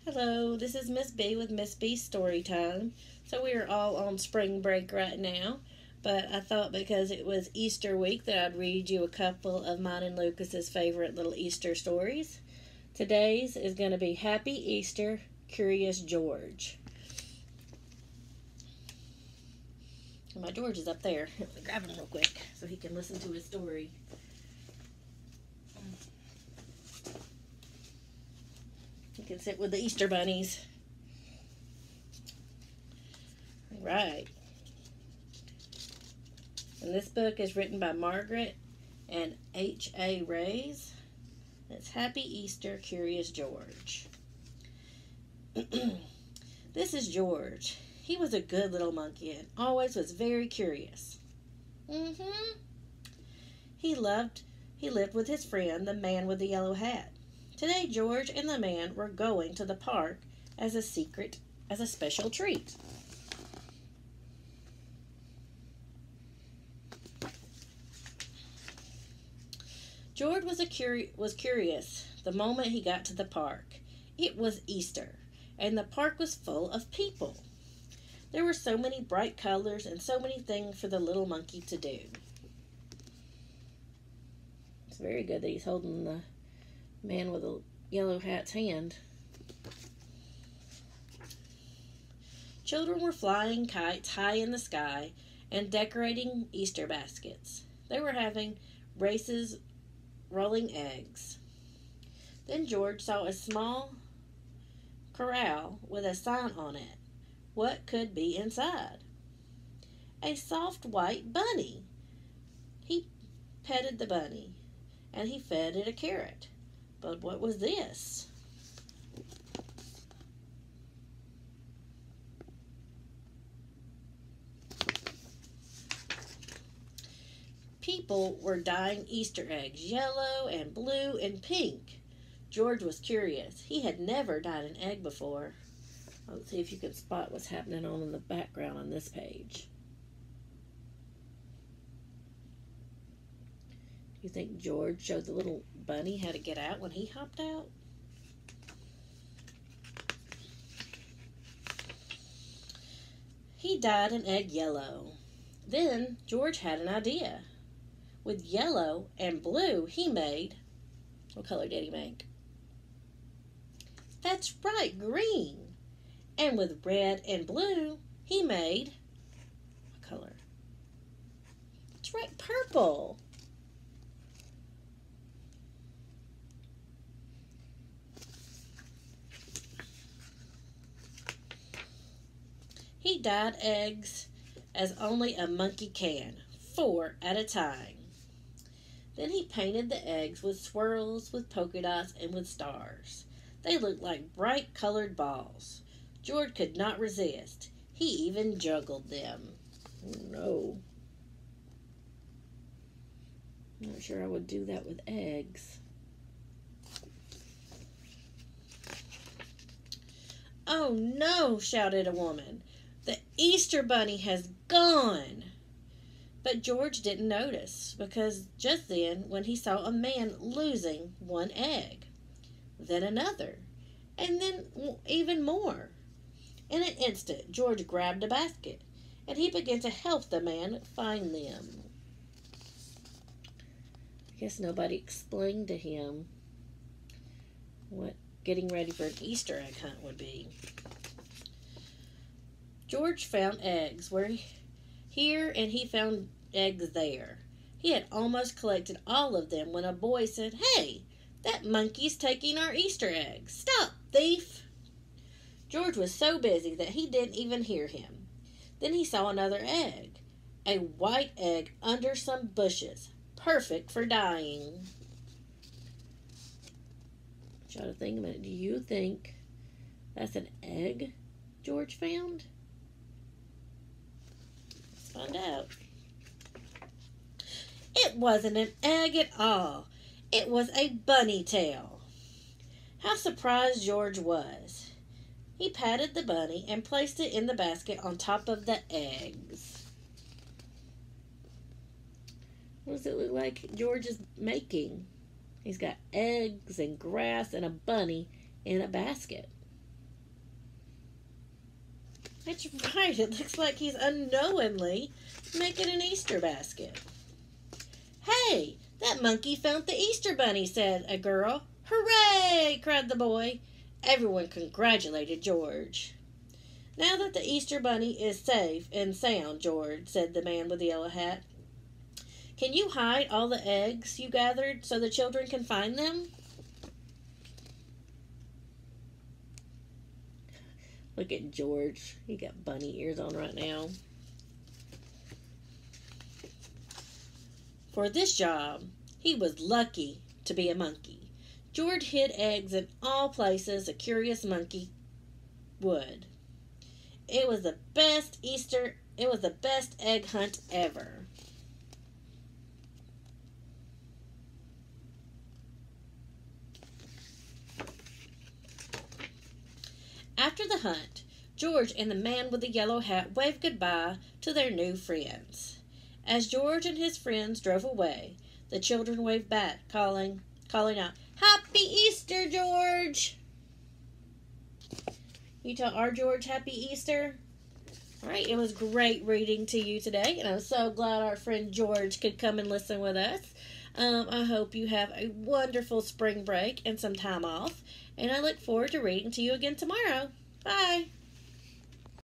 Hello, this is Miss B with Miss B Story Time. So we are all on spring break right now, but I thought because it was Easter week that I'd read you a couple of mine and Lucas's favorite little Easter stories. Today's is going to be Happy Easter, Curious George. My George is up there. Let me grab him real quick so he can listen to his story. He can sit with the Easter bunnies. Right. And this book is written by Margaret and H.A. Rays. It's Happy Easter, Curious George. This is George. He was a good little monkey and always was very curious. He lived with his friend, the man with the yellow hat. Today, George and the man were going to the park as a special treat. George was curious the moment he got to the park. It was Easter, and the park was full of people. There were so many bright colors and so many things for the little monkey to do. It's very good that he's holding the man with the yellow hat's hand. Children were flying kites high in the sky and decorating Easter baskets. They were having races rolling eggs. Then George saw a small corral with a sign on it. What could be inside? A soft white bunny. He petted the bunny, and he fed it a carrot. But what was this? People were dyeing Easter eggs yellow and blue and pink. George was curious. He had never dyed an egg before. Let's see if you can spot what's happening on in the background on this page. Do you think George showed the little bunny how to get out when he hopped out? He dyed an egg yellow. Then George had an idea. With yellow and blue, he made... What color did he make? That's right, green. And with red and blue, he made... What color? That's right, purple. He dyed eggs as only a monkey can, 4 at a time. Then he painted the eggs with swirls, with polka dots, and with stars. They looked like bright colored balls. George could not resist. He even juggled them. Oh, no. I'm not sure I would do that with eggs. Oh, no, shouted a woman. The Easter bunny has gone. But George didn't notice, because just then, when he saw a man losing one egg, then another, and then even more. In an instant, George grabbed a basket, and he began to help the man find them. I guess nobody explained to him what getting ready for an Easter egg hunt would be. George found eggs here and he found eggs there. He had almost collected all of them when a boy said, "Hey, that monkey's taking our Easter eggs. Stop, thief!" George was so busy that he didn't even hear him. Then he saw another egg, a white egg under some bushes, perfect for dyeing. Try to think a minute. Do you think that's an egg George found? Let's find out. It wasn't an egg at all. It was a bunny tail. How surprised George was. He patted the bunny and placed it in the basket on top of the eggs. What does it look like George is making? He's got eggs and grass and a bunny in a basket. That's right. It looks like he's unknowingly making an Easter basket. Hey, that monkey found the Easter bunny, said a girl. Hooray! Cried the boy. Everyone congratulated George. Now that the Easter bunny is safe and sound, George, said the man with the yellow hat, can you hide all the eggs you gathered so the children can find them? Look at George. He got bunny ears on right now. For this job, he was lucky to be a monkey. George hid eggs in all places a curious monkey would. It was the best egg hunt ever. After the hunt, George and the man with the yellow hat waved goodbye to their new friends. As George and his friends drove away, the children waved back, calling out, Happy Easter, George! You tell our George Happy Easter? All right, it was great reading to you today, and I'm so glad our friend George could come and listen with us. I hope you have a wonderful spring break and some time off, and I look forward to reading to you again tomorrow. Bye!